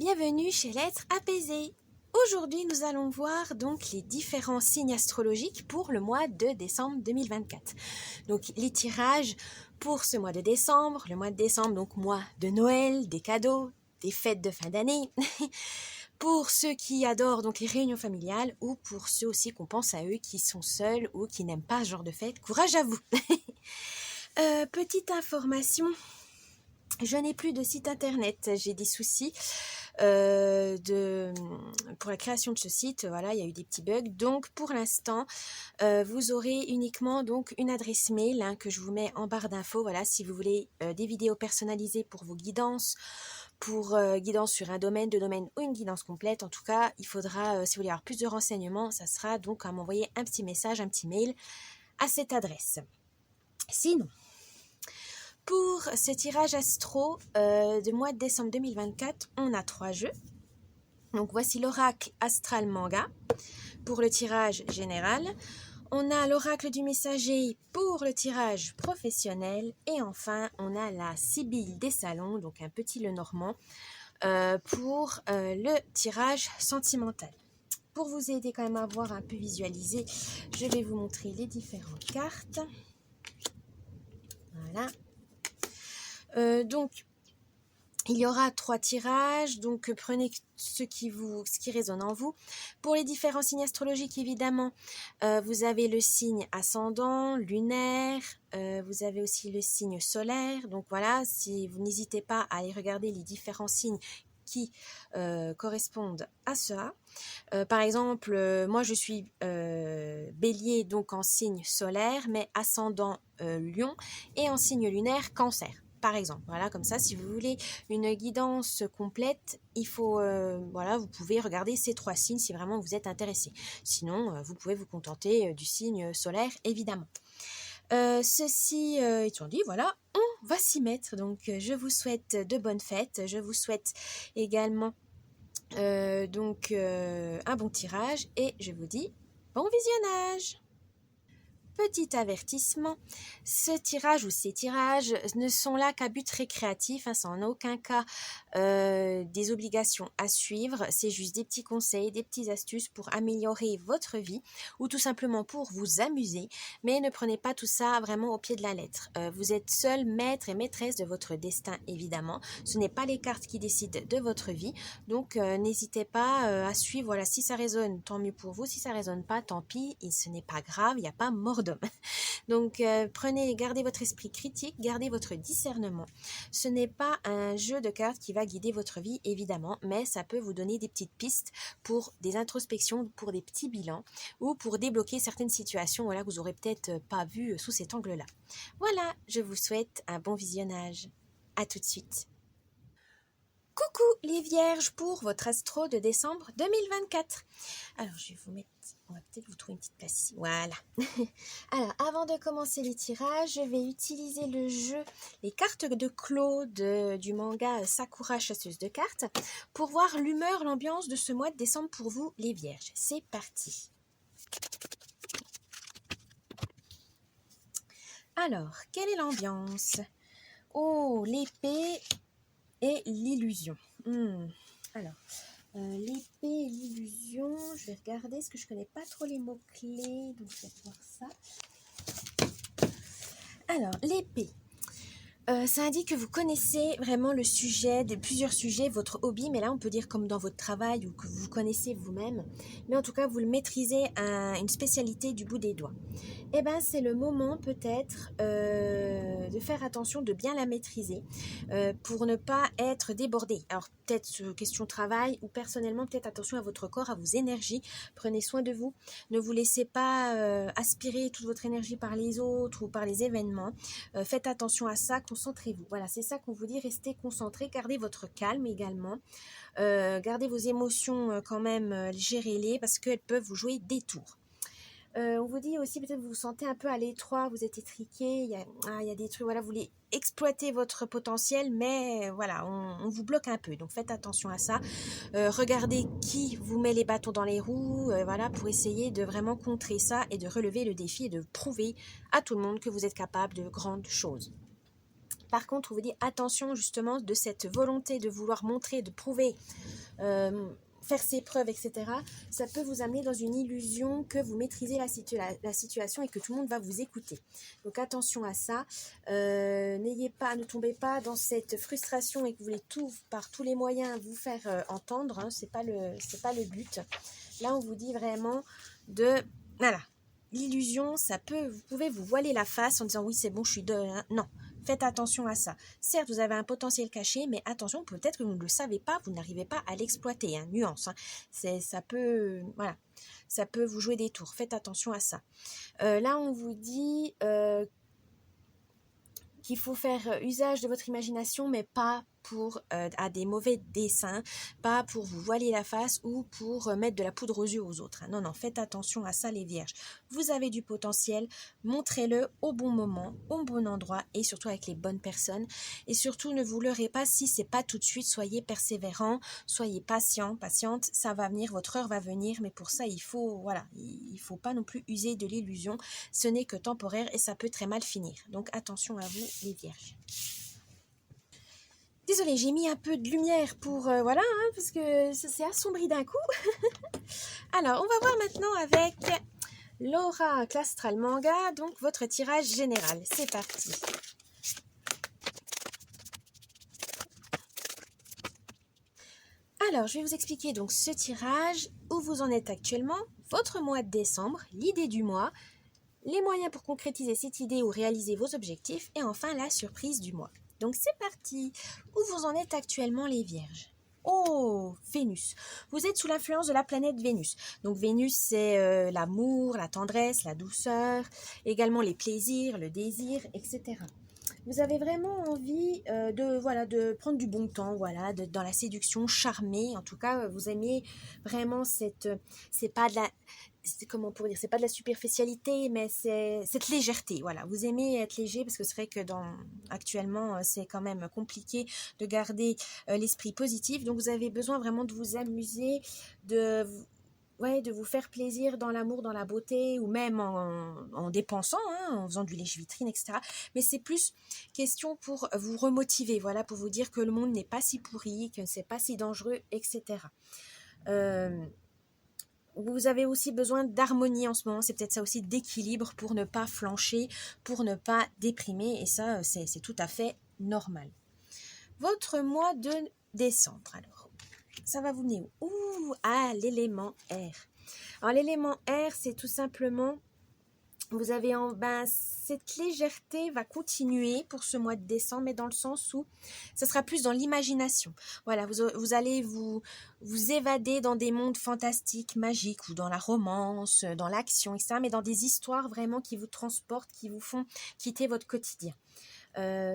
Bienvenue chez l'être apaisé. Aujourd'hui, nous allons voir donc les différents signes astrologiques pour le mois de décembre 2024. Donc les tirages pour ce mois de décembre, le mois de décembre, donc mois de Noël, des cadeaux, des fêtes de fin d'année. Pour ceux qui adorent donc les réunions familiales ou pour ceux aussi qu'on pense à eux qui sont seuls ou qui n'aiment pas ce genre de fête, courage à vous. Petite information, je n'ai plus de site internet, j'ai des soucis pour la création de ce site, voilà, il y a eu des petits bugs, donc pour l'instant vous aurez uniquement donc une adresse mail que je vous mets en barre d'infos, voilà, si vous voulez des vidéos personnalisées pour vos guidances, pour guidance sur un domaine, deux domaines ou une guidance complète. En tout cas, il faudra, si vous voulez avoir plus de renseignements, ça sera donc à m'envoyer un petit message, un petit mail à cette adresse. Sinon, pour ce tirage astro de mois de décembre 2024, on a 3 jeux. Donc voici l'oracle astral manga pour le tirage général. On a l'oracle du messager pour le tirage professionnel. Et enfin, on a la Sibylle des salons, donc un petit Lenormand, pour le tirage sentimental. Pour vous aider quand même à voir un peu visualisé, je vais vous montrer les différentes cartes. Voilà. Donc, il y aura 3 tirages, donc prenez ce qui résonne en vous. Pour les différents signes astrologiques, évidemment, vous avez le signe ascendant, lunaire, vous avez aussi le signe solaire. Donc voilà, si vous n'hésitez pas à aller regarder les différents signes qui correspondent à ça. Par exemple, moi je suis bélier, donc en signe solaire, mais ascendant lion, et en signe lunaire cancer. Par exemple, voilà, comme ça, si vous voulez une guidance complète, il faut, voilà, vous pouvez regarder ces 3 signes si vraiment vous êtes intéressé. Sinon, vous pouvez vous contenter du signe solaire, évidemment. Ceci étant dit, voilà, on va s'y mettre. Donc, je vous souhaite de bonnes fêtes. Je vous souhaite également un bon tirage et je vous dis bon visionnage. Petit avertissement, ce tirage ou ces tirages ne sont là qu'à but récréatif, ça en aucun cas des obligations à suivre, c'est juste des petits conseils, des petites astuces pour améliorer votre vie ou tout simplement pour vous amuser, mais ne prenez pas tout ça vraiment au pied de la lettre. Vous êtes seul maître et maîtresse de votre destin évidemment, ce n'est pas les cartes qui décident de votre vie, donc n'hésitez pas à suivre, voilà, si ça résonne tant mieux pour vous, si ça résonne pas tant pis, et ce n'est pas grave, il n'y a pas mort d'homme. Donc gardez votre esprit critique, gardez votre discernement. Ce n'est pas un jeu de cartes qui va guider votre vie évidemment, mais ça peut vous donner des petites pistes pour des introspections, pour des petits bilans ou pour débloquer certaines situations, voilà, que vous n'aurez peut-être pas vues sous cet angle-là. Voilà, je vous souhaite un bon visionnage. À tout de suite. Coucou les vierges pour votre astro de décembre 2024. Alors je vais vous mettre, on va peut-être vous trouver une petite place ici, voilà. Alors avant de commencer les tirages, je vais utiliser le jeu, les cartes de Claude du manga Sakura chasseuse de cartes pour voir l'humeur, l'ambiance de ce mois de décembre pour vous les vierges. C'est parti. Alors, quelle est l'ambiance? Oh, l'épée et l'illusion. Alors, l'épée et l'illusion, je vais regarder parce que je connais pas trop les mots-clés, donc je vais voir ça. Alors, l'épée. Ça indique que vous connaissez vraiment le sujet, plusieurs sujets, votre hobby, mais là on peut dire comme dans votre travail ou que vous connaissez vous-même, mais en tout cas vous le maîtrisez une spécialité du bout des doigts. Eh bien c'est le moment peut-être de faire attention, de bien la maîtriser pour ne pas être débordé. Alors peut-être question travail ou personnellement, peut-être attention à votre corps, à vos énergies, prenez soin de vous, ne vous laissez pas aspirer toute votre énergie par les autres ou par les événements, faites attention à ça, concentrez-vous. Voilà, c'est ça qu'on vous dit, restez concentré, gardez votre calme également, gardez vos émotions quand même, gérez-les parce qu'elles peuvent vous jouer des tours. On vous dit aussi peut-être vous vous sentez un peu à l'étroit, vous êtes étriqué, il y a des trucs, voilà, vous voulez exploiter votre potentiel, mais voilà, on vous bloque un peu, donc faites attention à ça. Regardez qui vous met les bâtons dans les roues, voilà, pour essayer de vraiment contrer ça et de relever le défi et de prouver à tout le monde que vous êtes capable de grandes choses. Par contre, on vous dit attention justement de cette volonté de vouloir montrer, de prouver, faire ses preuves, etc. Ça peut vous amener dans une illusion que vous maîtrisez la situation et que tout le monde va vous écouter. Donc attention à ça. Ne tombez pas dans cette frustration et que vous voulez tout par tous les moyens vous faire entendre. Hein, c'est pas le but. Là, on vous dit vraiment voilà. L'illusion, vous pouvez vous voiler la face en disant oui, c'est bon, je suis non. Faites attention à ça. Certes, vous avez un potentiel caché, mais attention, peut-être que vous ne le savez pas, vous n'arrivez pas à l'exploiter. Hein, nuance. Hein. Ça peut vous jouer des tours. Faites attention à ça. Là, on vous dit qu'il faut faire usage de votre imagination, mais pas à des mauvais desseins, pas pour vous voiler la face ou pour mettre de la poudre aux yeux aux autres. Non, non, faites attention à ça les vierges. Vous avez du potentiel, montrez-le au bon moment, au bon endroit et surtout avec les bonnes personnes. Et surtout, ne vous leurrez pas si c'est pas tout de suite, soyez persévérant, soyez patient, patiente, ça va venir, votre heure va venir, mais pour ça, il faut pas non plus user de l'illusion, ce n'est que temporaire et ça peut très mal finir. Donc attention à vous les vierges. Désolée, j'ai mis un peu de lumière pour... parce que ça s'est assombri d'un coup. Alors, on va voir maintenant avec l'oracle astral manga, donc votre tirage général. C'est parti. Alors, je vais vous expliquer donc ce tirage, où vous en êtes actuellement, votre mois de décembre, l'idée du mois, les moyens pour concrétiser cette idée ou réaliser vos objectifs, et enfin la surprise du mois. Donc c'est parti. Où vous en êtes actuellement les vierges? Oh, Vénus. Vous êtes sous l'influence de la planète Vénus. Donc Vénus, c'est l'amour, la tendresse, la douceur, également les plaisirs, le désir, etc. Vous avez vraiment envie de prendre du bon temps, dans la séduction, charmer. En tout cas, vous aimez vraiment c'est pas de la superficialité, mais c'est cette légèreté. Voilà, vous aimez être léger parce que c'est vrai que actuellement, c'est quand même compliqué de garder l'esprit positif. Donc, vous avez besoin vraiment de vous amuser, de vous faire plaisir dans l'amour, dans la beauté, ou même en dépensant, en faisant du lèche-vitrine, etc. Mais c'est plus question pour vous remotiver, pour vous dire que le monde n'est pas si pourri, que c'est pas si dangereux, etc. Vous avez aussi besoin d'harmonie en ce moment, c'est peut-être ça aussi, d'équilibre pour ne pas flancher, pour ne pas déprimer, et ça, c'est tout à fait normal. Votre mois de décembre, alors, ça va vous mener où? L'élément air. Alors, l'élément air, c'est tout simplement... Vous avez cette légèreté va continuer pour ce mois de décembre, mais dans le sens où ça sera plus dans l'imagination. Voilà, vous allez vous évader dans des mondes fantastiques, magiques, ou dans la romance, dans l'action, etc., mais dans des histoires vraiment qui vous transportent, qui vous font quitter votre quotidien.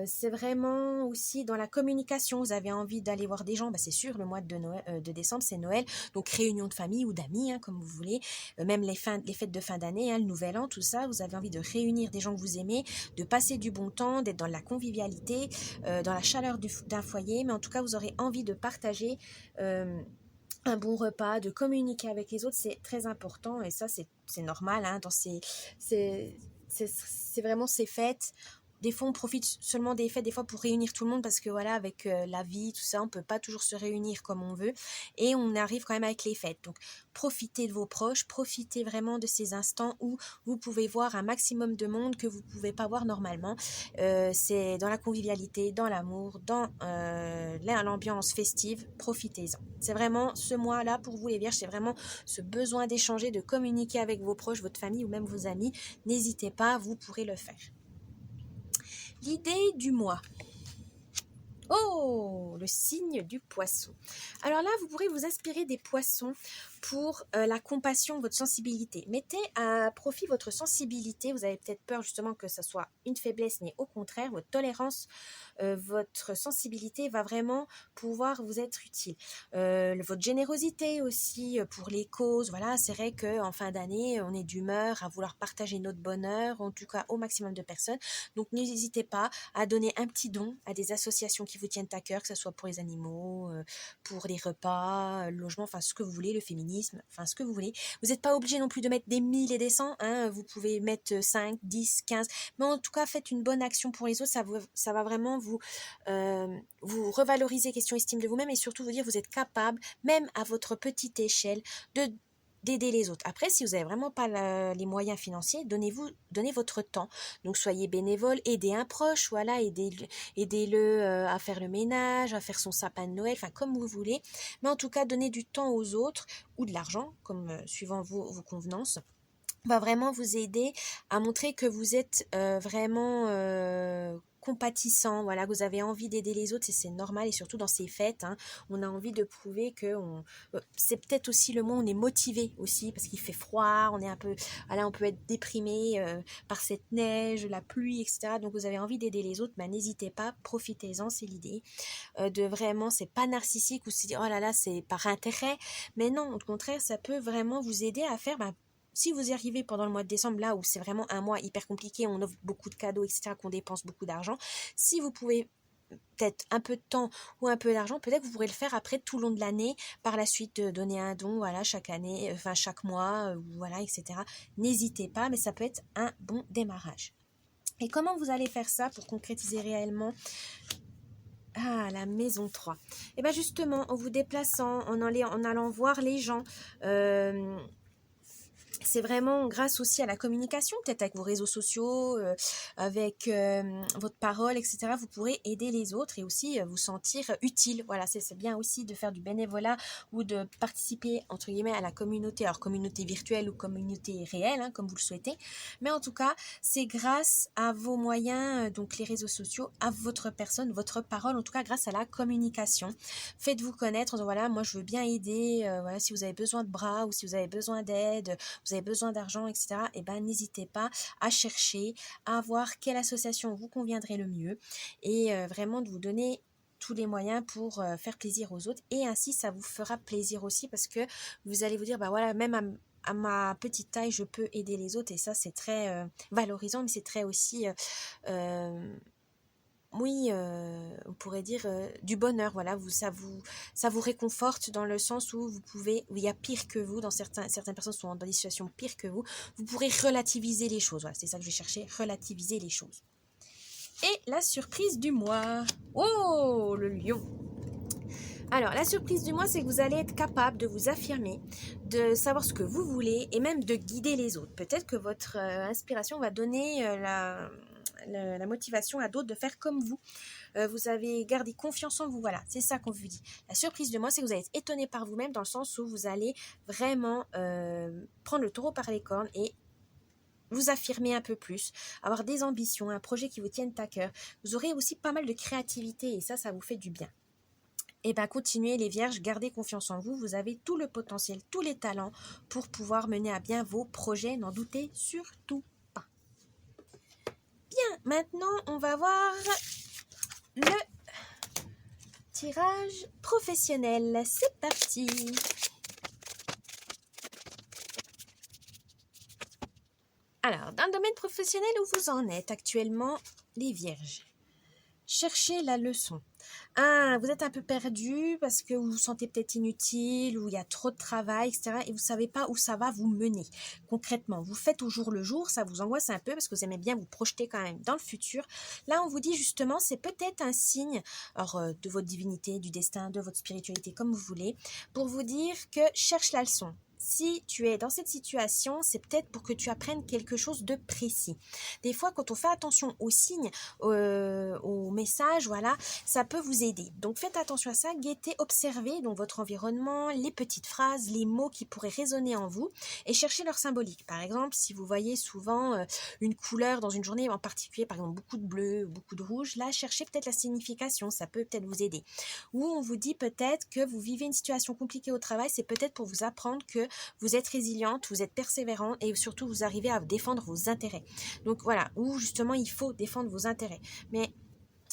C'est vraiment aussi dans la communication, vous avez envie d'aller voir des gens, c'est sûr, le mois de décembre c'est Noël, donc réunion de famille ou d'amis, comme vous voulez, même les fêtes de fin d'année, le nouvel an, tout ça, vous avez envie de réunir des gens que vous aimez, de passer du bon temps, d'être dans la convivialité, dans la chaleur d'un foyer, mais en tout cas vous aurez envie de partager un bon repas, de communiquer avec les autres, c'est très important, et ça c'est normal, c'est vraiment ces fêtes. Des fois, on profite seulement des fêtes, des fois pour réunir tout le monde, parce que avec la vie, tout ça, on peut pas toujours se réunir comme on veut, et on arrive quand même avec les fêtes. Donc, profitez de vos proches, profitez vraiment de ces instants où vous pouvez voir un maximum de monde que vous pouvez pas voir normalement. C'est dans la convivialité, dans l'amour, dans l'ambiance festive, profitez-en. C'est vraiment ce mois-là pour vous les vierges, c'est vraiment ce besoin d'échanger, de communiquer avec vos proches, votre famille ou même vos amis. N'hésitez pas, vous pourrez le faire. L'idée du mois. Oh, le signe du poisson. Alors là, vous pourrez vous inspirer des poissons pour la compassion, votre sensibilité. Mettez à profit votre sensibilité. Vous avez peut-être peur justement que ça soit une faiblesse, mais au contraire, votre tolérance, votre sensibilité va vraiment pouvoir vous être utile. Votre générosité aussi pour les causes. Voilà, c'est vrai qu'en fin d'année, on est d'humeur à vouloir partager notre bonheur, en tout cas au maximum de personnes. Donc n'hésitez pas à donner un petit don à des associations qui vous tiennent à cœur, que ce soit pour les animaux, pour les repas, le logement, enfin ce que vous voulez, le féminisme, féminisme, enfin ce que vous voulez. Vous n'êtes pas obligé non plus de mettre des 1000 et des 100, hein, vous pouvez mettre 5, 10, 15, mais en tout cas faites une bonne action pour les autres, ça va vraiment vous revaloriser question estime de vous-même et surtout vous dire vous êtes capable, même à votre petite échelle, d'aider les autres. Après, si vous n'avez vraiment pas les moyens financiers, donnez votre temps. Donc, soyez bénévole, aidez un proche, voilà, aidez-le à faire le ménage, à faire son sapin de Noël, enfin, comme vous voulez. Mais en tout cas, donnez du temps aux autres ou de l'argent, comme suivant vos convenances, va vraiment vous aider à montrer que vous êtes vraiment compatissant, voilà, que vous avez envie d'aider les autres, et c'est normal, et surtout dans ces fêtes, hein, on a envie de prouver que c'est peut-être aussi le mois où on est motivé aussi, parce qu'il fait froid, on est un peu, voilà, on peut être déprimé par cette neige, la pluie, etc. Donc vous avez envie d'aider les autres, n'hésitez pas, profitez-en, c'est l'idée de vraiment, c'est pas narcissique ou se dire oh là là, c'est par intérêt, mais non, au contraire, ça peut vraiment vous aider à faire si vous y arrivez pendant le mois de décembre, là où c'est vraiment un mois hyper compliqué, on offre beaucoup de cadeaux, etc., qu'on dépense beaucoup d'argent, si vous pouvez peut-être un peu de temps ou un peu d'argent, peut-être que vous pourrez le faire après tout le long de l'année, par la suite donner un don, voilà, chaque année, enfin chaque mois, voilà, etc. N'hésitez pas, mais ça peut être un bon démarrage. Et comment vous allez faire ça pour concrétiser réellement la maison 3? Et bien justement, en vous déplaçant, en allant voir les gens, c'est vraiment grâce aussi à la communication, peut-être avec vos réseaux sociaux, avec votre parole, etc. Vous pourrez aider les autres et aussi vous sentir utile. Voilà, c'est bien aussi de faire du bénévolat ou de participer, entre guillemets, à la communauté, alors communauté virtuelle ou communauté réelle, hein, comme vous le souhaitez. Mais en tout cas, c'est grâce à vos moyens, donc les réseaux sociaux, à votre personne, votre parole, en tout cas grâce à la communication. Faites-vous connaître, voilà, moi je veux bien aider, voilà, si vous avez besoin de bras ou si vous avez besoin d'aide, vous avez besoin d'argent, etc., et n'hésitez pas à chercher, à voir quelle association vous conviendrait le mieux et vraiment de vous donner tous les moyens pour faire plaisir aux autres et ainsi ça vous fera plaisir aussi parce que vous allez vous dire voilà, même à ma petite taille je peux aider les autres et ça c'est très valorisant, mais c'est très aussi oui, on pourrait dire du bonheur, voilà, ça vous réconforte dans le sens où où il y a pire que vous, certaines personnes sont dans des situations pires que vous pourrez relativiser les choses, voilà, c'est ça que je vais chercher, relativiser les choses. Et la surprise du mois, oh, le lion. Alors, la surprise du mois, c'est que vous allez être capable de vous affirmer, de savoir ce que vous voulez et même de guider les autres. Peut-être que votre inspiration va donner la motivation à d'autres de faire comme vous. Vous avez gardé confiance en vous, voilà, c'est ça qu'on vous dit. La surprise de moi, c'est que vous allez être étonné par vous-même dans le sens où vous allez vraiment prendre le taureau par les cornes et vous affirmer un peu plus, avoir des ambitions, un projet qui vous tienne à cœur. Vous aurez aussi pas mal de créativité et ça vous fait du bien. Et continuez les vierges, gardez confiance en vous, vous avez tout le potentiel, tous les talents pour pouvoir mener à bien vos projets, n'en doutez surtout pas. Bien, maintenant on va voir le tirage professionnel. C'est parti. Alors, dans le domaine professionnel où vous en êtes actuellement, les vierges, cherchez la leçon. Vous êtes un peu perdu parce que vous vous sentez peut-être inutile ou il y a trop de travail, etc. Et vous ne savez pas où ça va vous mener. Concrètement, vous faites au jour le jour, ça vous angoisse un peu parce que vous aimez bien vous projeter quand même dans le futur. Là, on vous dit justement, c'est peut-être un signe de votre divinité, du destin, de votre spiritualité, comme vous voulez, pour vous dire que cherche la leçon. Si tu es dans cette situation, c'est peut-être pour que tu apprennes quelque chose de précis. Des fois, quand on fait attention aux signes, aux messages, voilà, ça peut vous aider. Donc, faites attention à ça, guettez, observez donc votre environnement, les petites phrases, les mots qui pourraient résonner en vous et cherchez leur symbolique. Par exemple, si vous voyez souvent une couleur dans une journée en particulier, par exemple beaucoup de bleu, beaucoup de rouge, là, cherchez peut-être la signification, ça peut peut-être vous aider. Ou on vous dit peut-être que vous vivez une situation compliquée au travail, c'est peut-être pour vous apprendre que vous êtes résiliente, vous êtes persévérante et surtout vous arrivez à défendre vos intérêts. Donc voilà, où justement il faut défendre vos intérêts. Mais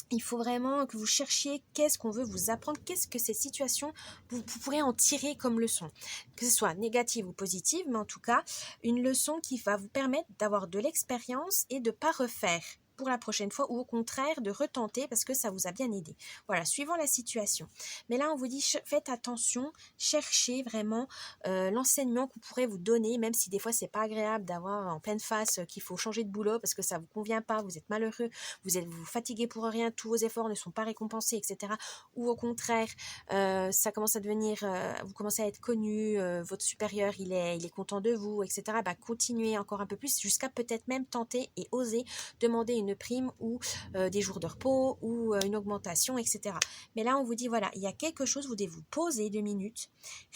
il faut vraiment que vous cherchiez qu'est-ce qu'on veut vous apprendre, qu'est-ce que ces situations, vous pourrez en tirer comme leçon. Que ce soit négative ou positive, mais en tout cas, une leçon qui va vous permettre d'avoir de l'expérience et de ne pas refaire. pour la prochaine fois ou au contraire de retenter parce que ça vous a bien aidé. Voilà, suivant la situation. Mais là, on vous dit, faites attention, cherchez vraiment l'enseignement qu'on pourrait vous donner, même si des fois, c'est pas agréable d'avoir en pleine face qu'il faut changer de boulot parce que ça vous convient pas, vous êtes malheureux, vous fatiguez pour rien, tous vos efforts ne sont pas récompensés, etc. Ou au contraire, ça commence à devenir, vous commencez à être connu, votre supérieur, il est content de vous, etc. Bah, continuez encore un peu plus jusqu'à peut-être même tenter et oser demander une prime ou des jours de repos ou une augmentation, etc. Mais là, on vous dit, voilà, il y a quelque chose, vous devez vous poser 2 minutes,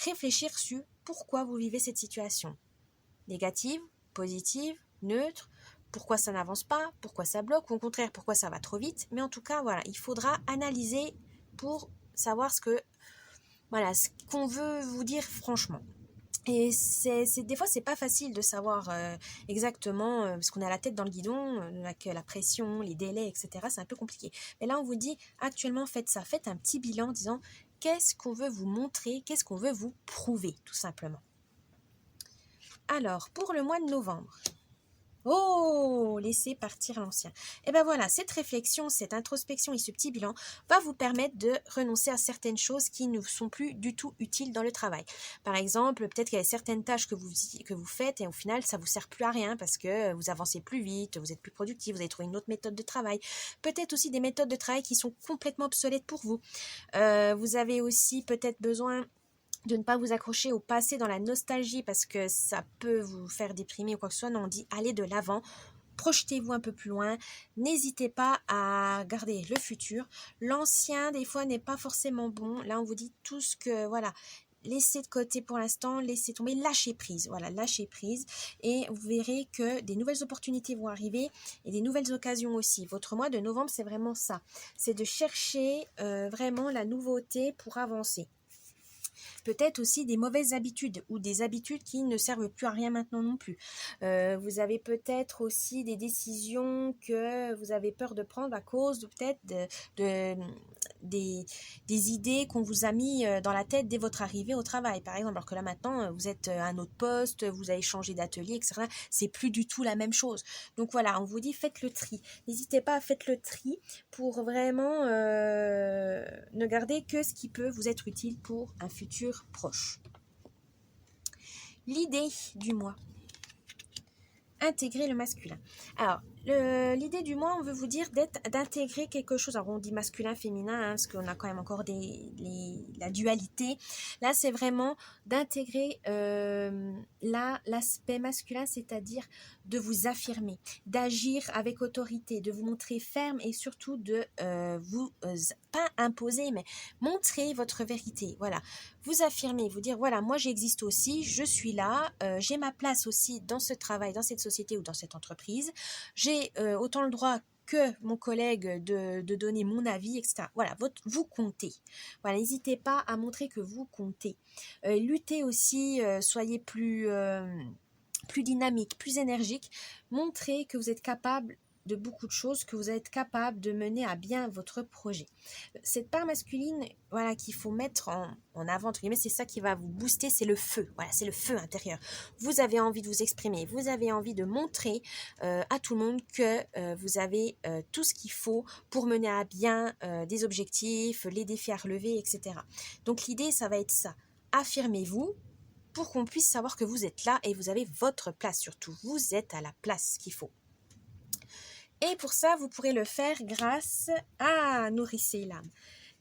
réfléchir sur pourquoi vous vivez cette situation. Négative, positive, neutre, pourquoi ça n'avance pas, pourquoi ça bloque, ou au contraire, pourquoi ça va trop vite. Mais en tout cas, voilà, il faudra analyser pour savoir ce qu'on veut vous dire franchement. Et des fois, c'est pas facile de savoir exactement, parce qu'on a la tête dans le guidon, avec la pression, les délais, etc. C'est un peu compliqué. Mais là, on vous dit, actuellement, faites ça. Faites un petit bilan en disant, qu'est-ce qu'on veut vous montrer, qu'est-ce qu'on veut vous prouver, tout simplement. Alors, pour le mois de novembre, laissez partir l'ancien. Et bien voilà, cette réflexion, cette introspection et ce petit bilan va vous permettre de renoncer à certaines choses qui ne sont plus du tout utiles dans le travail. Par exemple, peut-être qu'il y a certaines tâches que vous faites et au final, ça ne vous sert plus à rien parce que vous avancez plus vite, vous êtes plus productif, vous avez trouvé une autre méthode de travail. Peut-être aussi des méthodes de travail qui sont complètement obsolètes pour vous. Vous avez aussi peut-être besoin de ne pas vous accrocher au passé dans la nostalgie parce que ça peut vous faire déprimer ou quoi que ce soit. Non, on dit allez de l'avant, projetez-vous un peu plus loin, n'hésitez pas à garder le futur. L'ancien, des fois, n'est pas forcément bon. Là, on vous dit tout ce que, voilà, laissez de côté pour l'instant, laissez tomber, lâchez prise. Voilà, lâchez prise et vous verrez que des nouvelles opportunités vont arriver et des nouvelles occasions aussi. Votre mois de novembre, c'est vraiment ça. C'est de chercher vraiment la nouveauté pour avancer. Peut-être aussi des mauvaises habitudes ou des habitudes qui ne servent plus à rien maintenant non plus. Vous avez peut-être aussi des décisions que vous avez peur de prendre à cause peut-être des idées qu'on vous a mis dans la tête dès votre arrivée au travail. Par exemple, alors que là maintenant, vous êtes à un autre poste, vous avez changé d'atelier, etc. C'est plus du tout la même chose. Donc voilà, on vous dit faites le tri. N'hésitez pas à faire le tri pour vraiment ne garder que ce qui peut vous être utile pour un futur proche. L'idée du mois. Intégrer le masculin. Alors, l'idée du mois, on veut vous dire d'intégrer quelque chose. Alors, on dit masculin, féminin, parce qu'on a quand même encore la dualité. Là, c'est vraiment d'intégrer l'aspect masculin, c'est-à-dire de vous affirmer, d'agir avec autorité, de vous montrer ferme et surtout de vous, pas imposer, mais montrer votre vérité. Voilà, vous affirmer, vous dire, voilà, moi j'existe aussi, je suis là, j'ai ma place aussi dans ce travail, dans cette société ou dans cette entreprise. J'ai autant le droit que mon collègue de donner mon avis, etc. Voilà, vous comptez. Voilà, n'hésitez pas à montrer que vous comptez. Luttez aussi, soyez plus dynamique, plus énergique. Montrez que vous êtes capable de beaucoup de choses, que vous êtes capable de mener à bien votre projet. Cette part masculine, voilà, qu'il faut mettre en avant, entre guillemets, c'est ça qui va vous booster, c'est le feu. Voilà, c'est le feu intérieur. Vous avez envie de vous exprimer, vous avez envie de montrer à tout le monde que vous avez tout ce qu'il faut pour mener à bien des objectifs, les défis à relever, etc. Donc l'idée, ça va être ça. Affirmez-vous, pour qu'on puisse savoir que vous êtes là et vous avez votre place surtout. Vous êtes à la place qu'il faut. Et pour ça, vous pourrez le faire grâce à nourrissez l'âme.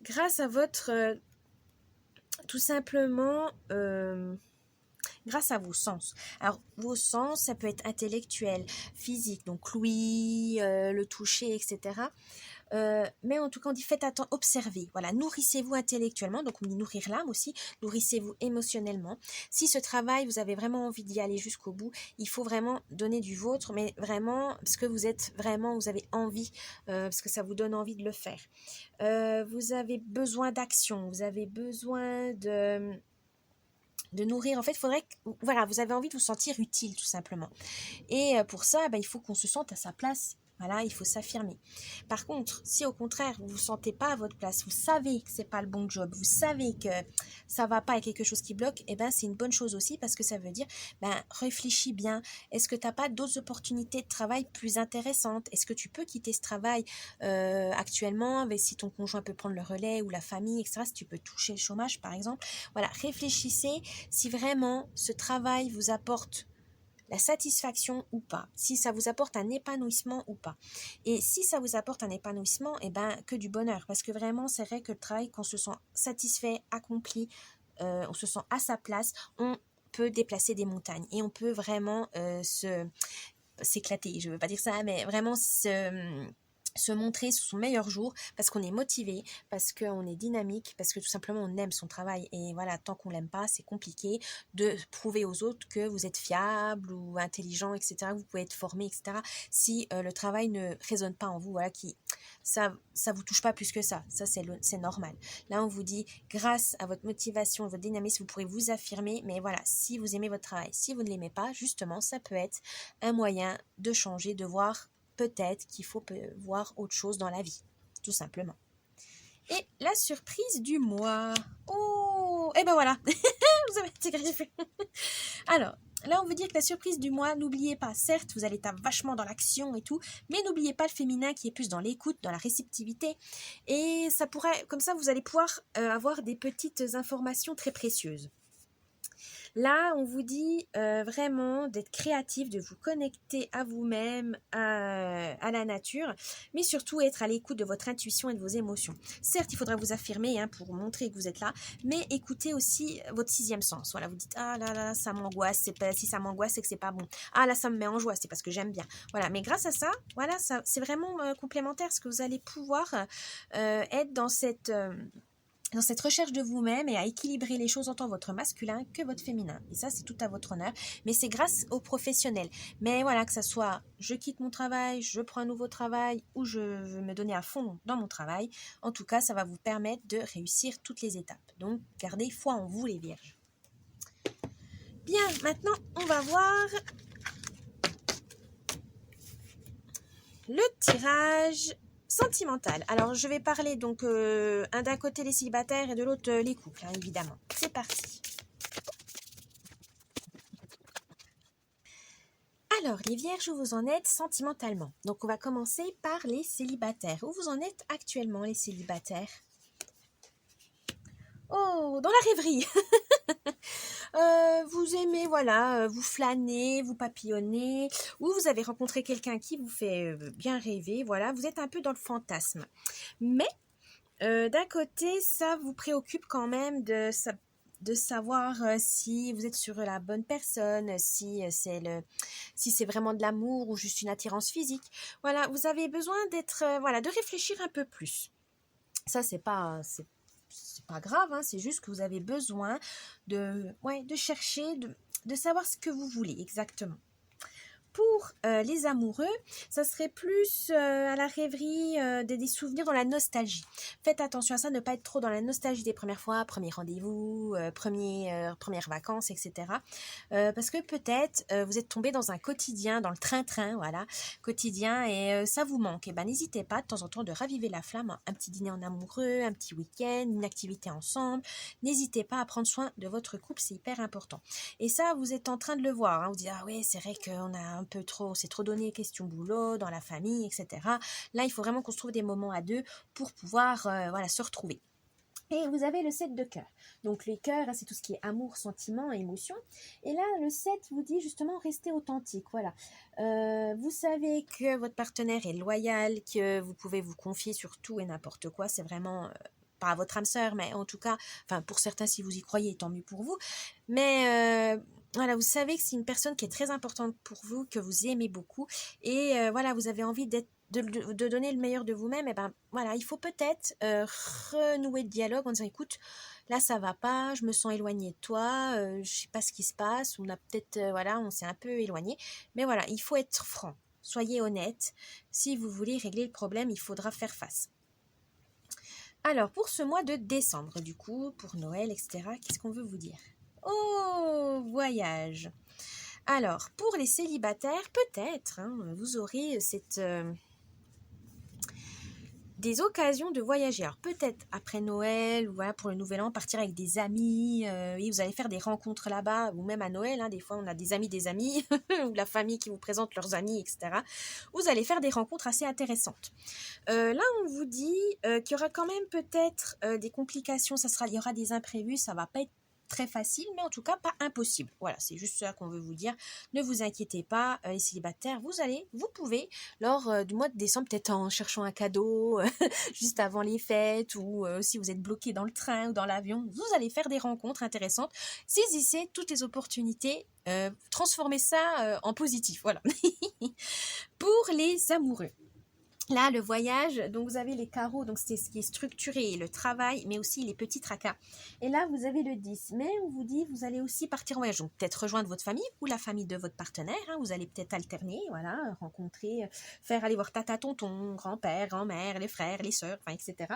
Grâce à votre, tout simplement, grâce à vos sens. Alors, vos sens, ça peut être intellectuel, physique, donc l'ouïe, le toucher, etc. Mais en tout cas, on dit faites attention, observez. Voilà, nourrissez-vous intellectuellement, donc on dit nourrir l'âme aussi, nourrissez-vous émotionnellement. Si ce travail, vous avez vraiment envie d'y aller jusqu'au bout, il faut vraiment donner du vôtre, mais vraiment, parce que vous avez envie, parce que ça vous donne envie de le faire. Vous avez besoin d'action, vous avez besoin de nourrir. En fait, il faudrait que, voilà, vous avez envie de vous sentir utile, tout simplement. Et pour ça, il faut qu'on se sente à sa place Voilà, il faut s'affirmer. Par contre, si au contraire, vous ne vous sentez pas à votre place, vous savez que ce n'est pas le bon job, vous savez que ça ne va pas, il y a quelque chose qui bloque, eh ben, c'est une bonne chose aussi parce que ça veut dire, réfléchis bien. Est-ce que tu n'as pas d'autres opportunités de travail plus intéressantes? Est-ce que tu peux quitter ce travail actuellement, si ton conjoint peut prendre le relais ou la famille, etc., si tu peux toucher le chômage, par exemple. Voilà, réfléchissez si vraiment ce travail vous apporte la satisfaction ou pas, si ça vous apporte un épanouissement ou pas. Et si ça vous apporte un épanouissement, que du bonheur, parce que vraiment, c'est vrai que le travail, qu'on se sent satisfait, accompli, on se sent à sa place, on peut déplacer des montagnes et on peut vraiment s'éclater, je ne veux pas dire ça, mais vraiment se montrer sous son meilleur jour parce qu'on est motivé, parce qu'on est dynamique, parce que tout simplement on aime son travail. Et voilà, tant qu'on l'aime pas, c'est compliqué de prouver aux autres que vous êtes fiable ou intelligent, etc., que vous pouvez être formé, etc., si le travail ne résonne pas en vous, voilà, ça vous touche pas plus que ça c'est normal. Là on vous dit, grâce à votre motivation, votre dynamisme, vous pourrez vous affirmer, mais voilà, si vous aimez votre travail, si vous ne l'aimez pas, justement, ça peut être un moyen de changer, de voir peut-être qu'il faut voir autre chose dans la vie, tout simplement. Et la surprise du mois. Oh, et ben voilà, vous avez été griffé. Alors, là, on veut dire que la surprise du mois, n'oubliez pas, certes, vous allez être vachement dans l'action et tout, mais n'oubliez pas le féminin qui est plus dans l'écoute, dans la réceptivité. Et ça pourrait, comme ça, vous allez pouvoir avoir des petites informations très précieuses. Là, on vous dit vraiment d'être créatif, de vous connecter à vous-même, à la nature, mais surtout être à l'écoute de votre intuition et de vos émotions. Certes, il faudra vous affirmer pour montrer que vous êtes là, mais écoutez aussi votre sixième sens. Voilà, vous dites, ah là, ça m'angoisse, si ça m'angoisse, c'est que c'est pas bon. Ah là, ça me met en joie, c'est parce que j'aime bien. Voilà, mais grâce à ça, voilà, c'est vraiment complémentaire, parce que vous allez pouvoir être dans cette recherche de vous-même et à équilibrer les choses en tant votre masculin que votre féminin. Et ça, c'est tout à votre honneur. Mais c'est grâce aux professionnels. Mais voilà, que ça soit je quitte mon travail, je prends un nouveau travail ou je veux me donner à fond dans mon travail. En tout cas, ça va vous permettre de réussir toutes les étapes. Donc, gardez foi en vous, les vierges. Bien, maintenant, on va voir le tirage sentimental. Alors, je vais parler donc d'un côté les célibataires et de l'autre les couples, évidemment. C'est parti. Alors, les vierges, où vous en êtes sentimentalement? Donc, on va commencer par les célibataires. Où vous en êtes actuellement, les célibataires? Oh, dans la rêverie. Vous aimez, voilà, vous flânez, vous papillonnez, ou vous avez rencontré quelqu'un qui vous fait bien rêver, voilà, vous êtes un peu dans le fantasme. Mais, d'un côté, ça vous préoccupe quand même de savoir si vous êtes sur la bonne personne, si c'est vraiment de l'amour ou juste une attirance physique. Voilà, vous avez besoin de réfléchir un peu plus. Ça, c'est pas grave, c'est juste que vous avez besoin de chercher, de savoir ce que vous voulez exactement. Pour les amoureux, ça serait plus à la rêverie des souvenirs dans la nostalgie. Faites attention à ça, ne pas être trop dans la nostalgie des premières fois, premiers rendez-vous, premières vacances, etc. Parce que peut-être vous êtes tombé dans un quotidien, dans le train-train, voilà, quotidien, et ça vous manque. Et n'hésitez pas de temps en temps de raviver la flamme, un petit dîner en amoureux, un petit week-end, une activité ensemble. N'hésitez pas à prendre soin de votre couple, c'est hyper important. Et ça, vous êtes en train de le voir. Vous dites, ah oui, c'est vrai qu'on a c'est trop donné question boulot, dans la famille, etc. Là, il faut vraiment qu'on se trouve des moments à deux pour pouvoir se retrouver. Et vous avez le 7 de cœur. Donc les cœurs, c'est tout ce qui est amour, sentiment, émotion. Et là, le 7 vous dit justement restez authentique. Voilà. Vous savez que votre partenaire est loyal, que vous pouvez vous confier sur tout et n'importe quoi. C'est vraiment pas à votre âme sœur, mais en tout cas, pour certains, si vous y croyez, tant mieux pour vous. Mais voilà, vous savez que c'est une personne qui est très importante pour vous, que vous aimez beaucoup. Et vous avez envie de donner le meilleur de vous-même. Et il faut peut-être renouer le dialogue en disant, écoute, là ça va pas, je me sens éloignée de toi, je sais pas ce qui se passe, on a peut-être, on s'est un peu éloigné. Mais voilà, il faut être franc, soyez honnête. Si vous voulez régler le problème, il faudra faire face. Alors, pour ce mois de décembre, du coup, pour Noël, etc., qu'est-ce qu'on veut vous dire? Oh, voyage. Alors, pour les célibataires, peut-être, vous aurez cette des occasions de voyager. Alors peut-être après Noël, ou voilà, pour le Nouvel An, partir avec des amis, et vous allez faire des rencontres là-bas, ou même à Noël, hein, des fois on a des amis, ou la famille qui vous présente leurs amis, etc. Vous allez faire des rencontres assez intéressantes. Là, on vous dit qu'il y aura quand même peut-être des complications, il y aura des imprévus, ça va pas être très facile, mais en tout cas pas impossible. Voilà, c'est juste ça qu'on veut vous dire. Ne vous inquiétez pas, les célibataires, vous pouvez, lors du mois de décembre, peut-être en cherchant un cadeau, juste avant les fêtes, ou si vous êtes bloqué dans le train ou dans l'avion, vous allez faire des rencontres intéressantes. Saisissez toutes les opportunités, transformez ça en positif. Voilà. Pour les amoureux. Là, le voyage, donc vous avez les carreaux, donc c'est ce qui est structuré, le travail, mais aussi les petits tracas. Et là, vous avez le 10. Mais on vous dit, vous allez aussi partir en voyage. Donc peut-être rejoindre votre famille ou la famille de votre partenaire. Hein, vous allez peut-être alterner, voilà, rencontrer, faire aller voir tata, tonton, grand-père, grand-mère, les frères, les sœurs, enfin, etc.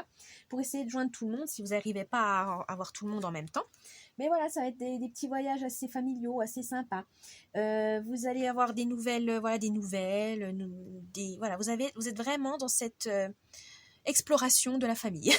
Pour essayer de joindre tout le monde si vous n'arrivez pas à avoir tout le monde en même temps. Mais voilà, ça va être des petits voyages assez familiaux, assez sympas. Vous allez avoir des nouvelles, voilà, vous êtes vraiment dans cette exploration de la famille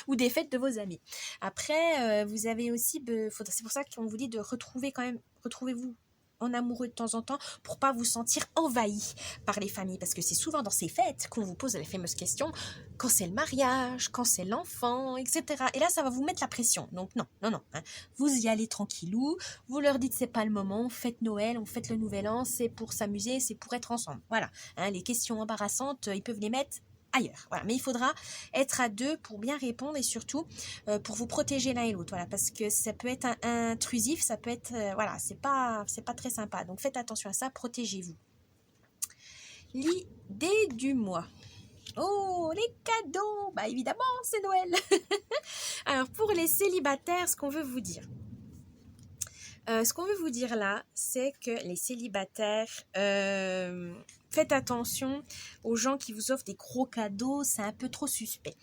ou des fêtes de vos amis. Après, vous avez aussi, c'est pour ça qu'on vous dit de retrouvez-vous en amoureux de temps en temps pour pas vous sentir envahi par les familles, parce que c'est souvent dans ces fêtes qu'on vous pose les fameuses questions, quand c'est le mariage, quand c'est l'enfant, etc. Et là, ça va vous mettre la pression. Donc non, hein. Vous y allez tranquillou, vous leur dites c'est pas le moment, on fête Noël, on fête le Nouvel An, c'est pour s'amuser, c'est pour être ensemble. Voilà, hein, les questions embarrassantes, ils peuvent les mettre ailleurs. Voilà. Mais il faudra être à deux pour bien répondre et surtout pour vous protéger l'un et l'autre. Voilà, parce que ça peut être intrusif, ça peut être voilà, c'est pas très sympa. Donc faites attention à ça, protégez-vous. L'idée du mois. Oh, les cadeaux! Bah évidemment, c'est Noël. Alors pour les célibataires, ce qu'on veut vous dire. Là, c'est que les célibataires, faites attention aux gens qui vous offrent des gros cadeaux, c'est un peu trop suspect.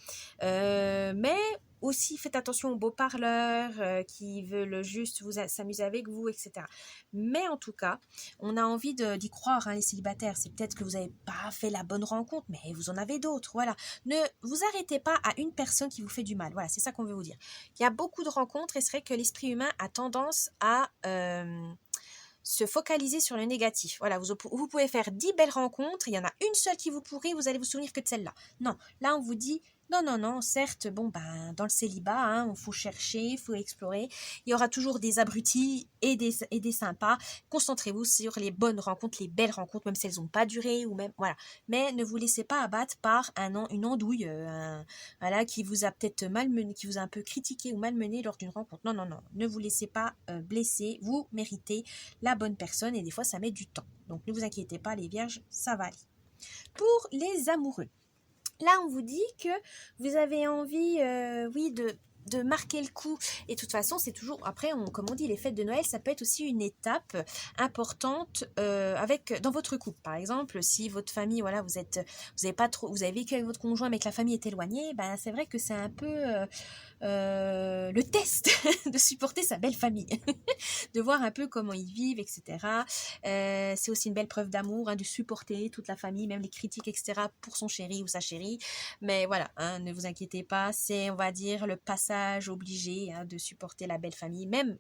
Mais aussi faites attention aux beaux parleurs qui veulent juste s'amuser avec vous, etc. Mais en tout cas, on a envie d'y croire, hein, les célibataires. C'est peut-être que vous n'avez pas fait la bonne rencontre, mais vous en avez d'autres. Voilà. Ne vous arrêtez pas à une personne qui vous fait du mal. Voilà, c'est ça qu'on veut vous dire. Il y a beaucoup de rencontres et c'est vrai que l'esprit humain a tendance à se focaliser sur le négatif. Voilà, vous pouvez faire 10 belles rencontres, il y en a une seule qui vous pourrit, vous allez vous souvenir que de celle-là. Non, là on vous dit, non, certes, dans le célibat, hein, il faut chercher, il faut explorer, il y aura toujours des abrutis et des sympas. Concentrez-vous sur les bonnes rencontres, les belles rencontres, même si elles n'ont pas duré, ou même, voilà. Mais ne vous laissez pas abattre par une andouille, voilà, qui vous a peut-être malmené, qui vous a un peu critiqué ou malmené lors d'une rencontre. Non, ne vous laissez pas blesser, vous méritez la bonne personne et des fois ça met du temps. Donc ne vous inquiétez pas, les vierges, ça va aller. Pour les amoureux, là on vous dit que vous avez envie, de marquer le coup. Et de toute façon, c'est toujours, après, comme on dit, les fêtes de Noël, ça peut être aussi une étape importante dans votre couple. Par exemple, si votre famille, voilà, vous avez vécu avec votre conjoint, mais que la famille est éloignée, c'est vrai que c'est un peu le test de supporter sa belle famille, de voir un peu comment ils vivent, etc. C'est aussi une belle preuve d'amour, hein, de supporter toute la famille, même les critiques, etc. pour son chéri ou sa chérie. Mais voilà, hein, ne vous inquiétez pas, c'est, on va dire, le passage obligé, hein, de supporter la belle famille, même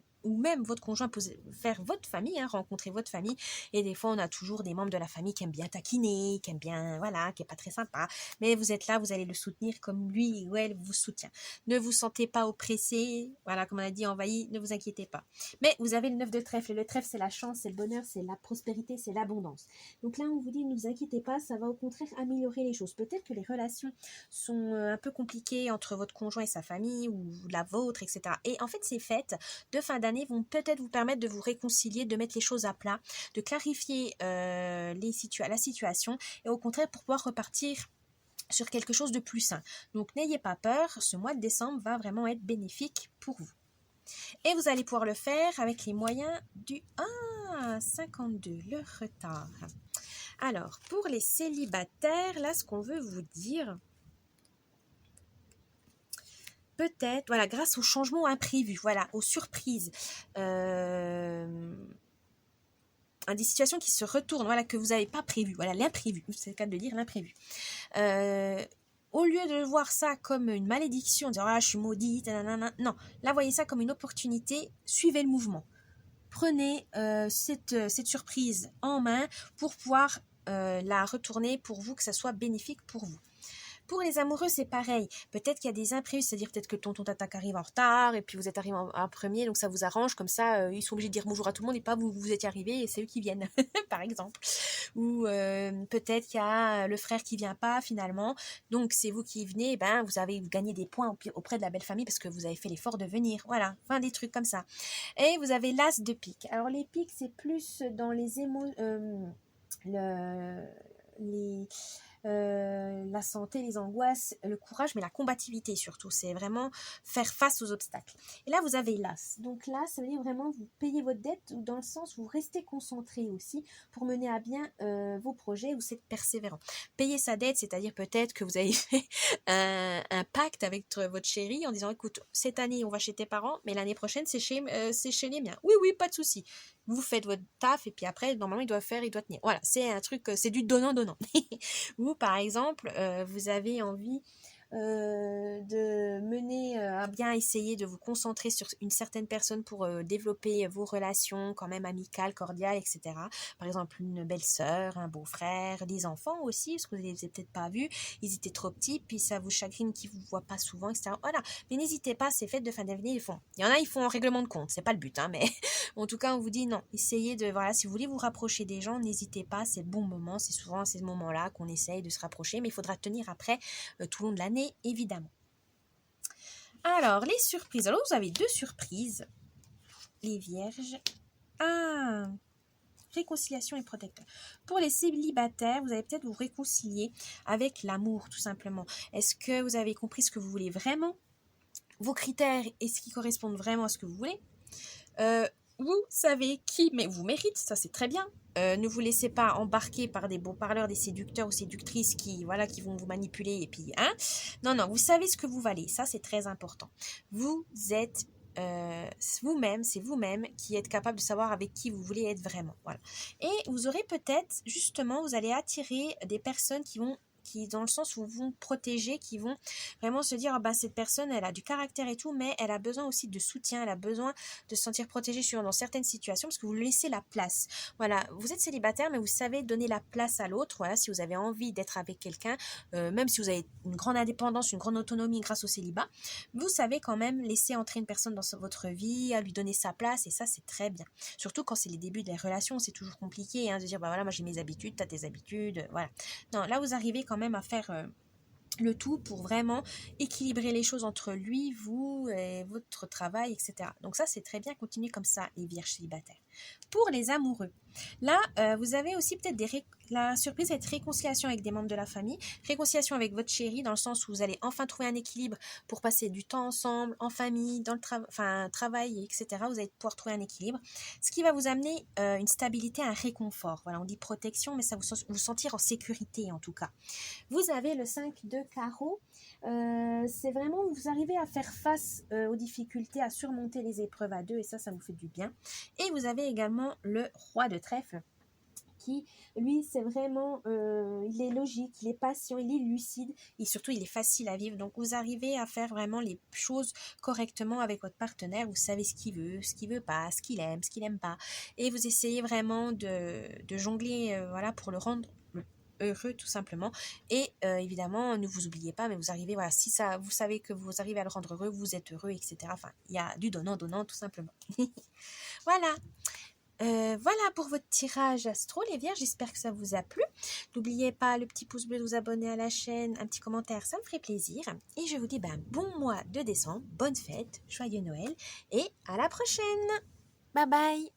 votre conjoint peut faire votre famille, hein, rencontrer votre famille. Et des fois, on a toujours des membres de la famille qui aiment bien taquiner, qui aiment bien, voilà, qui est pas très sympa. Mais vous êtes là, vous allez le soutenir comme lui ou elle vous soutient. Ne vous sentez pas oppressé, voilà, comme on a dit, envahi, ne vous inquiétez pas. Mais vous avez le 9 de trèfle. Le trèfle, c'est la chance, c'est le bonheur, c'est la prospérité, c'est l'abondance. Donc là, on vous dit, ne vous inquiétez pas, ça va au contraire améliorer les choses. Peut-être que les relations sont un peu compliquées entre votre conjoint et sa famille ou la vôtre, etc. Et en fait, ces fêtes de fin d'année vont peut-être vous permettre de vous réconcilier, de mettre les choses à plat, de clarifier la situation et au contraire pour pouvoir repartir sur quelque chose de plus sain. Donc n'ayez pas peur, ce mois de décembre va vraiment être bénéfique pour vous. Et vous allez pouvoir le faire avec les moyens du 52, le retard. Alors, pour les célibataires, là, ce qu'on veut vous dire, peut-être, voilà, grâce aux changements imprévus, voilà, aux surprises, des situations qui se retournent, voilà, que vous n'avez pas prévues, voilà, l'imprévu, c'est le cas de dire l'imprévu. au lieu de voir ça comme une malédiction, dire ah je suis maudite, nanana, non, là voyez ça comme une opportunité, suivez le mouvement. Prenez cette surprise en main pour pouvoir la retourner pour vous, que ça soit bénéfique pour vous. Pour les amoureux, c'est pareil. Peut-être qu'il y a des imprévus, c'est-à-dire peut-être que tonton tatak arrive en retard et puis vous êtes arrivé en premier, donc ça vous arrange. Comme ça, ils sont obligés de dire bonjour à tout le monde et pas vous êtes arrivé et c'est eux qui viennent, par exemple. Ou peut-être qu'il y a le frère qui vient pas finalement, donc c'est vous qui venez. Ben vous gagnez des points auprès de la belle famille parce que vous avez fait l'effort de venir. Voilà, enfin des trucs comme ça. Et vous avez l'as de pique. Alors les piques, c'est plus dans les la santé, les angoisses, le courage, mais la combativité surtout. C'est vraiment faire face aux obstacles. Et là, vous avez l'as. Donc l'as, ça veut dire vraiment vous payez votre dette ou dans le sens où vous restez concentré aussi pour mener à bien vos projets, ou c'est persévérant. Payer sa dette, c'est-à-dire peut-être que vous avez fait un pacte avec votre chéri en disant écoute, cette année on va chez tes parents, mais l'année prochaine c'est chez les miens. Oui, pas de souci. Vous faites votre taf et puis après, normalement, il doit tenir. Voilà, c'est un truc, c'est du donnant-donnant. Vous, par exemple, vous avez envie de mener à bien essayer de vous concentrer sur une certaine personne pour développer vos relations quand même amicales, cordiales, etc. Par exemple, une belle-sœur, un beau-frère, des enfants aussi, parce que vous ne les avez peut-être pas vus, ils étaient trop petits, puis ça vous chagrine qu'ils ne vous voient pas souvent, etc. Voilà, mais n'hésitez pas, ces fêtes de fin d'année, ils font. Il y en a, ils font en règlement de compte, c'est pas le but, hein, mais en tout cas, on vous dit non, essayez de, voilà, si vous voulez vous rapprocher des gens, n'hésitez pas, c'est le bon moment, c'est souvent à ces moments-là qu'on essaye de se rapprocher, mais il faudra tenir après tout le long de l'année, évidemment. Alors, les surprises. Alors, vous avez 2 surprises. Les vierges. Réconciliation et protecteur. Pour les célibataires, vous allez peut-être vous réconcilier avec l'amour, tout simplement. Est-ce que vous avez compris ce que vous voulez vraiment? Vos critères et ce qui correspondent vraiment à ce que vous voulez? Vous savez qui vous mérite, ça c'est très bien. Ne vous laissez pas embarquer par des beaux parleurs, des séducteurs ou séductrices qui vont vous manipuler et puis non, vous savez ce que vous valez, ça c'est très important. Vous êtes vous-même, c'est vous-même qui êtes capable de savoir avec qui vous voulez être vraiment. Voilà. Et vous aurez peut-être, justement, vous allez attirer des personnes qui dans le sens où vous protégez, qui vont vraiment se dire cette personne elle a du caractère et tout, mais elle a besoin aussi de soutien, elle a besoin de se sentir protégée dans certaines situations parce que vous lui laissez la place. Voilà, vous êtes célibataire mais vous savez donner la place à l'autre. Voilà, si vous avez envie d'être avec quelqu'un, même si vous avez une grande indépendance, une grande autonomie grâce au célibat, vous savez quand même laisser entrer une personne dans votre vie, à lui donner sa place, et ça c'est très bien. Surtout quand c'est les débuts des relations, c'est toujours compliqué de dire voilà, moi j'ai mes habitudes, t'as tes habitudes, voilà. Non, là vous arrivez quand même à faire le tout pour vraiment équilibrer les choses entre lui, vous, et votre travail, etc. Donc ça, c'est très bien, continuez comme ça, les vierges célibataires. Pour les amoureux, là, vous avez aussi peut-être la surprise va être réconciliation avec des membres de la famille, réconciliation avec votre chéri, dans le sens où vous allez enfin trouver un équilibre pour passer du temps ensemble, en famille, dans le travail, etc. Vous allez pouvoir trouver un équilibre, ce qui va vous amener une stabilité, un réconfort. Voilà, on dit protection, mais ça vous sentir en sécurité en tout cas. Vous avez le 5 de carreau, c'est vraiment vous arrivez à faire face aux difficultés, à surmonter les épreuves à 2 et ça vous fait du bien. Et vous avez également le roi de trèfle qui, lui, c'est vraiment, il est logique, il est patient, il est lucide et surtout il est facile à vivre. Donc vous arrivez à faire vraiment les choses correctement avec votre partenaire. Vous savez ce qu'il veut pas, ce qu'il aime pas, et vous essayez vraiment de jongler, voilà, pour le rendre heureux tout simplement. Et évidemment, ne vous oubliez pas, mais vous arrivez, voilà, si ça, vous savez que vous arrivez à le rendre heureux, vous êtes heureux, etc. Enfin, il y a du donnant tout simplement. Voilà. Voilà pour votre tirage astro, les vierges, j'espère que ça vous a plu. N'oubliez pas le petit pouce bleu de vous abonner à la chaîne, un petit commentaire, ça me ferait plaisir. Et je vous dis bon mois de décembre, bonne fête, joyeux Noël et à la prochaine. Bye bye.